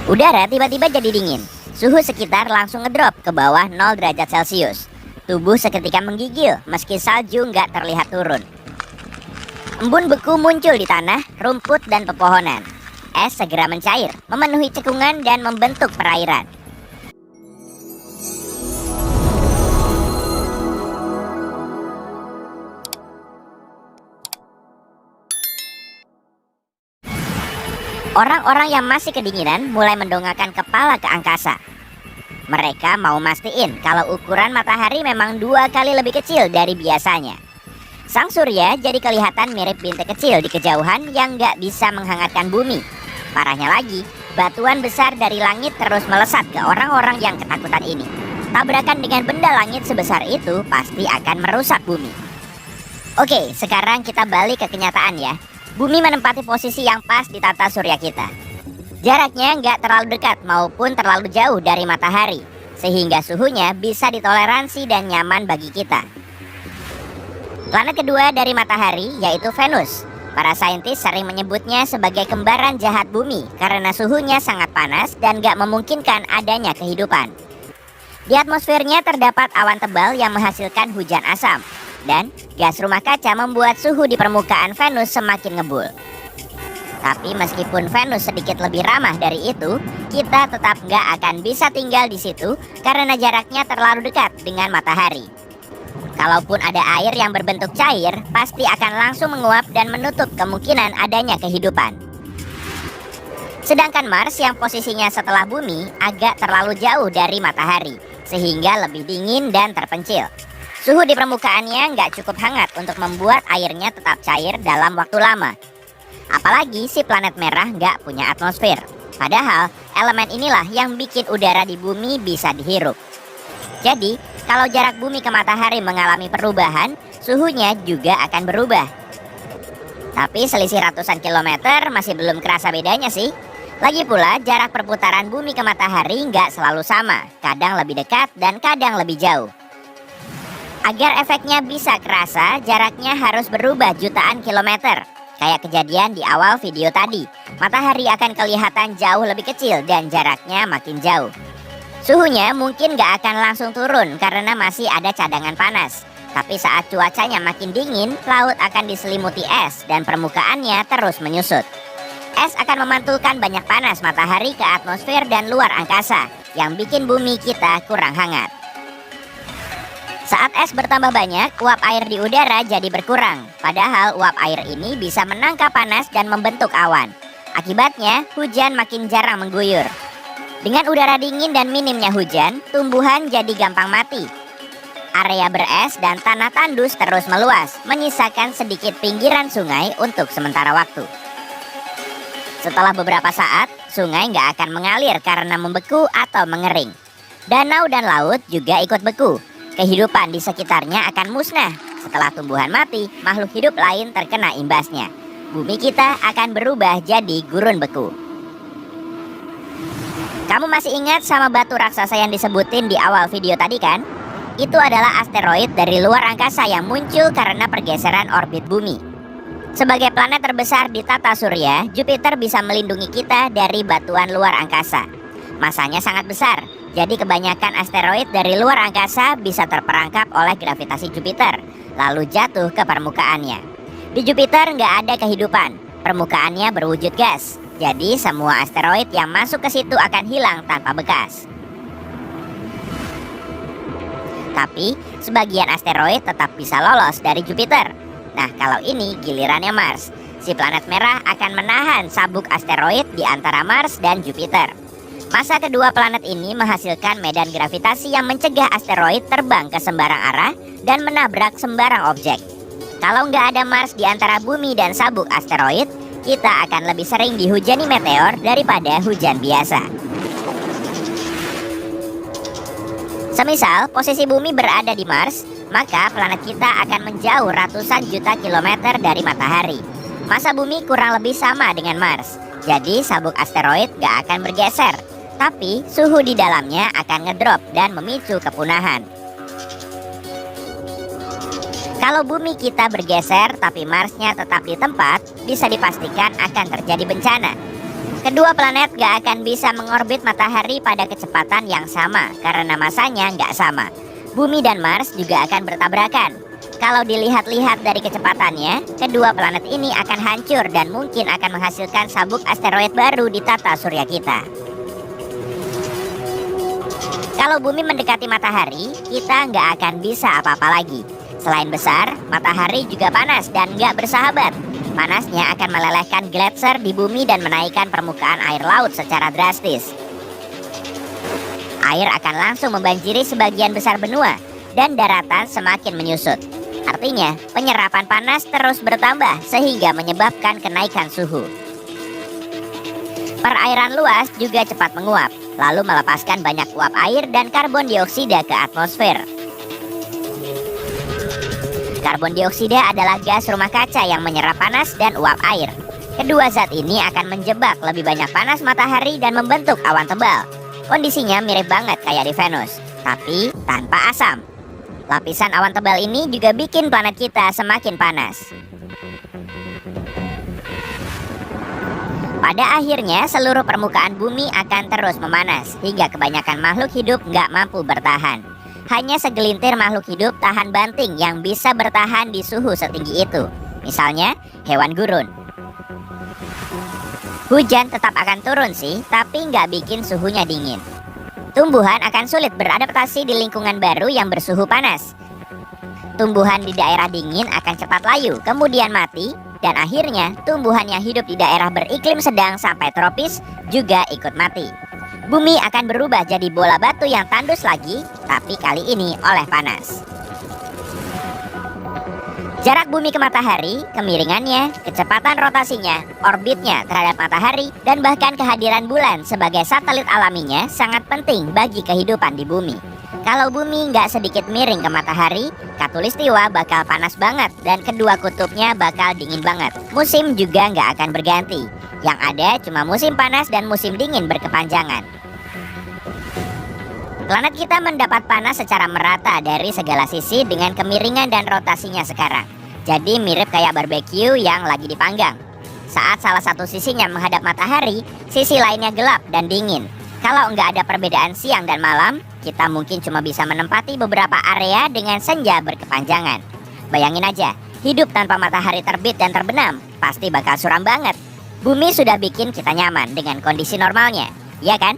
Udara tiba-tiba jadi dingin. Suhu sekitar langsung ngedrop ke bawah 0 derajat Celcius. Tubuh seketika menggigil meski salju nggak terlihat turun. Embun beku muncul di tanah, rumput, dan pepohonan. Es segera mencair, memenuhi cekungan dan membentuk perairan. Orang-orang yang masih kedinginan mulai mendongakkan kepala ke angkasa. Mereka mau mastiin kalau ukuran matahari memang 2 kali lebih kecil dari biasanya. Sang surya jadi kelihatan mirip bintik kecil di kejauhan yang nggak bisa menghangatkan bumi. Parahnya lagi, batuan besar dari langit terus melesat ke orang-orang yang ketakutan ini. Tabrakan dengan benda langit sebesar itu pasti akan merusak bumi. Oke, sekarang kita balik ke kenyataan ya. Bumi menempati posisi yang pas di tata surya kita. Jaraknya nggak terlalu dekat maupun terlalu jauh dari matahari, sehingga suhunya bisa ditoleransi dan nyaman bagi kita. Planet kedua dari matahari yaitu Venus. Para saintis sering menyebutnya sebagai kembaran jahat bumi karena suhunya sangat panas dan nggak memungkinkan adanya kehidupan. Di atmosfernya terdapat awan tebal yang menghasilkan hujan asam. Dan gas rumah kaca membuat suhu di permukaan Venus semakin ngebul. Tapi meskipun Venus sedikit lebih ramah dari itu, kita tetap nggak akan bisa tinggal di situ karena jaraknya terlalu dekat dengan matahari. Kalaupun ada air yang berbentuk cair, pasti akan langsung menguap dan menutup kemungkinan adanya kehidupan. Sedangkan Mars yang posisinya setelah bumi agak terlalu jauh dari matahari, sehingga lebih dingin dan terpencil. Suhu di permukaannya nggak cukup hangat untuk membuat airnya tetap cair dalam waktu lama. Apalagi si planet merah nggak punya atmosfer. Padahal elemen inilah yang bikin udara di bumi bisa dihirup. Jadi kalau jarak bumi ke matahari mengalami perubahan, suhunya juga akan berubah. Tapi selisih ratusan kilometer masih belum kerasa bedanya sih. Lagi pula jarak perputaran bumi ke matahari nggak selalu sama. Kadang lebih dekat dan kadang lebih jauh. Agar efeknya bisa kerasa, jaraknya harus berubah jutaan kilometer. Kayak kejadian di awal video tadi. Matahari akan kelihatan jauh lebih kecil dan jaraknya makin jauh. Suhunya mungkin gak akan langsung turun karena masih ada cadangan panas. Tapi saat cuacanya makin dingin, laut akan diselimuti es dan permukaannya terus menyusut. Es akan memantulkan banyak panas matahari ke atmosfer dan luar angkasa, yang bikin bumi kita kurang hangat. Saat es bertambah banyak, uap air di udara jadi berkurang. Padahal uap air ini bisa menangkap panas dan membentuk awan. Akibatnya, hujan makin jarang mengguyur. Dengan udara dingin dan minimnya hujan, tumbuhan jadi gampang mati. Area beres dan tanah tandus terus meluas, menyisakan sedikit pinggiran sungai untuk sementara waktu. Setelah beberapa saat, sungai nggak akan mengalir karena membeku atau mengering. Danau dan laut juga ikut beku. Kehidupan di sekitarnya akan musnah. Setelah tumbuhan mati, makhluk hidup lain terkena imbasnya. Bumi kita akan berubah jadi gurun beku. Kamu masih ingat sama batu raksasa yang disebutin di awal video tadi kan? Itu adalah asteroid dari luar angkasa yang muncul karena pergeseran orbit bumi. Sebagai planet terbesar di tata surya, Jupiter bisa melindungi kita dari batuan luar angkasa. Masanya sangat besar. Jadi kebanyakan asteroid dari luar angkasa bisa terperangkap oleh gravitasi Jupiter, lalu jatuh ke permukaannya. Di Jupiter nggak ada kehidupan, permukaannya berwujud gas. Jadi semua asteroid yang masuk ke situ akan hilang tanpa bekas. Tapi sebagian asteroid tetap bisa lolos dari Jupiter. Nah kalau ini gilirannya Mars. Si planet merah akan menahan sabuk asteroid di antara Mars dan Jupiter. Masa kedua planet ini menghasilkan medan gravitasi yang mencegah asteroid terbang ke sembarang arah dan menabrak sembarang objek. Kalau nggak ada Mars di antara bumi dan sabuk asteroid, kita akan lebih sering dihujani meteor daripada hujan biasa. Semisal posisi bumi berada di Mars, maka planet kita akan menjauh ratusan juta kilometer dari matahari. Masa bumi kurang lebih sama dengan Mars, jadi sabuk asteroid nggak akan bergeser. Tapi suhu di dalamnya akan ngedrop dan memicu kepunahan. Kalau bumi kita bergeser tapi Marsnya tetap di tempat, bisa dipastikan akan terjadi bencana. Kedua planet gak akan bisa mengorbit matahari pada kecepatan yang sama karena masanya nggak sama. Bumi dan Mars juga akan bertabrakan. Kalau dilihat-lihat dari kecepatannya, kedua planet ini akan hancur dan mungkin akan menghasilkan sabuk asteroid baru di tata surya kita. Kalau bumi mendekati matahari, kita nggak akan bisa apa-apa lagi. Selain besar, matahari juga panas dan nggak bersahabat. Panasnya akan melelehkan gletser di bumi dan menaikkan permukaan air laut secara drastis. Air akan langsung membanjiri sebagian besar benua dan daratan semakin menyusut. Artinya, penyerapan panas terus bertambah sehingga menyebabkan kenaikan suhu. Perairan luas juga cepat menguap, lalu melepaskan banyak uap air dan karbon dioksida ke atmosfer. Karbon dioksida adalah gas rumah kaca yang menyerap panas dan uap air. Kedua zat ini akan menjebak lebih banyak panas matahari dan membentuk awan tebal. Kondisinya mirip banget kayak di Venus, tapi tanpa asam. Lapisan awan tebal ini juga bikin planet kita semakin panas. Pada akhirnya, seluruh permukaan bumi akan terus memanas, hingga kebanyakan makhluk hidup nggak mampu bertahan. Hanya segelintir makhluk hidup tahan banting yang bisa bertahan di suhu setinggi itu. Misalnya, hewan gurun. Hujan tetap akan turun sih, tapi nggak bikin suhunya dingin. Tumbuhan akan sulit beradaptasi di lingkungan baru yang bersuhu panas. Tumbuhan di daerah dingin akan cepat layu, kemudian mati, dan akhirnya tumbuhan yang hidup di daerah beriklim sedang sampai tropis juga ikut mati. Bumi akan berubah jadi bola batu yang tandus lagi, tapi kali ini oleh panas. Jarak bumi ke matahari, kemiringannya, kecepatan rotasinya, orbitnya terhadap matahari, dan bahkan kehadiran bulan sebagai satelit alaminya sangat penting bagi kehidupan di bumi. Kalau bumi nggak sedikit miring ke matahari, Khatulistiwa bakal panas banget dan kedua kutubnya bakal dingin banget. Musim juga nggak akan berganti. Yang ada cuma musim panas dan musim dingin berkepanjangan. Planet kita mendapat panas secara merata dari segala sisi dengan kemiringan dan rotasinya sekarang. Jadi mirip kayak barbeque yang lagi dipanggang. Saat salah satu sisinya menghadap matahari, sisi lainnya gelap dan dingin. Kalau nggak ada perbedaan siang dan malam, kita mungkin cuma bisa menempati beberapa area dengan senja berkepanjangan. Bayangin aja, hidup tanpa matahari terbit dan terbenam, pasti bakal suram banget. Bumi sudah bikin kita nyaman dengan kondisi normalnya, ya kan?